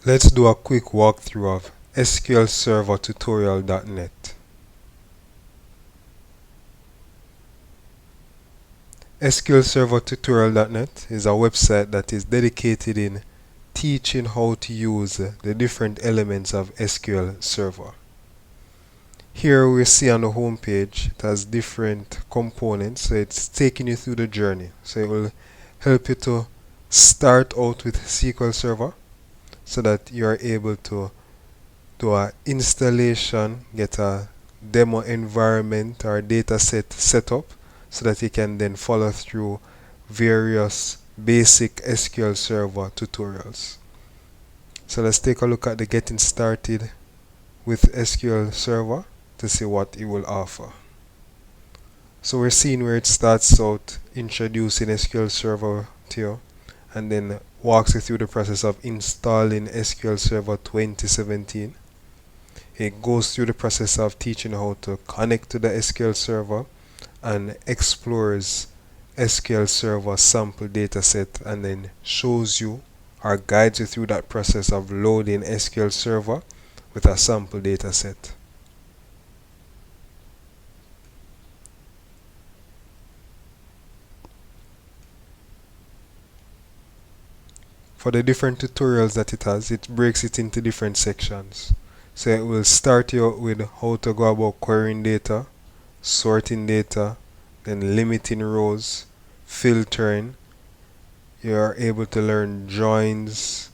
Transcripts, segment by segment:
Let's do a quick walkthrough of SQL Server Tutorial.net. SQL Server Tutorial.net is a website that is dedicated in teaching how to use the different elements of SQL Server. Here we see on the home page it has different components, so it's taking you through the journey. So it will help you to start out with SQL Server so that you are able to do an installation, get a demo environment or data set up so that you can then follow through various basic SQL Server tutorials. So let's take a look at the getting started with SQL Server to see what it will offer. So we're seeing where it starts out introducing SQL Server to you and then walks you through the process of installing SQL Server 2017. It goes through the process of teaching how to connect to the SQL Server and explores SQL Server sample dataset and then shows you or guides you through that process of loading SQL Server with a sample dataset. For the different tutorials that it has, it breaks it into different sections. So it will start you out with how to go about querying data, sorting data, then limiting rows, filtering. You are able to learn joins,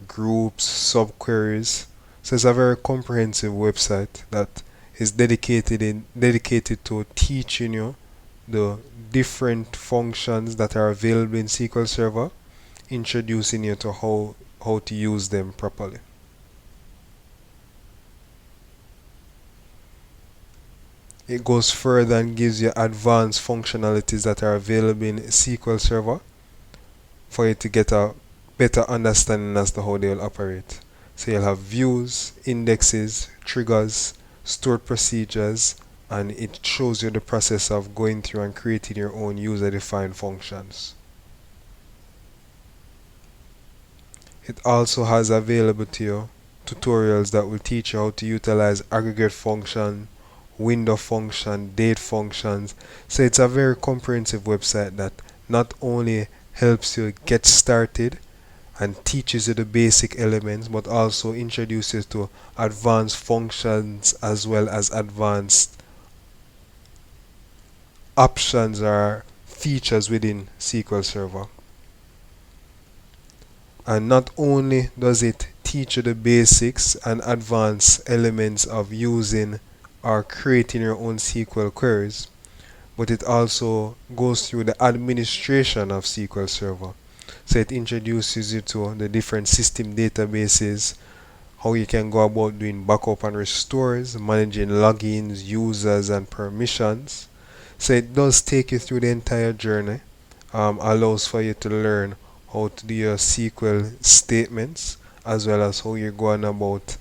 groups, subqueries. So it's a very comprehensive website that is dedicated to teaching you the different functions that are available in SQL Server, introducing you to how to use them properly. It goes further and gives you advanced functionalities that are available in SQL Server for you to get a better understanding as to how they will operate. So you'll have views, indexes, triggers, stored procedures, and it shows you the process of going through and creating your own user-defined functions. It also has available to you tutorials that will teach you how to utilize aggregate function, window function, date functions. So it's a very comprehensive website that not only helps you get started and teaches you the basic elements, but also introduces to advanced functions as well as advanced options or features within SQL Server. And not only does it teach you the basics and advanced elements of using or creating your own SQL queries, but it also goes through the administration of SQL Server. So it introduces you to the different system databases, how you can go about doing backup and restores, managing logins, users, and permissions. So it does take you through the entire journey, allows for you to learn how to do your SQL statements, as well as how you're going about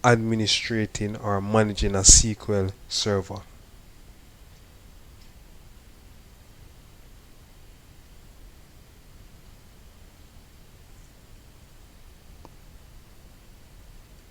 administrating or managing a SQL server.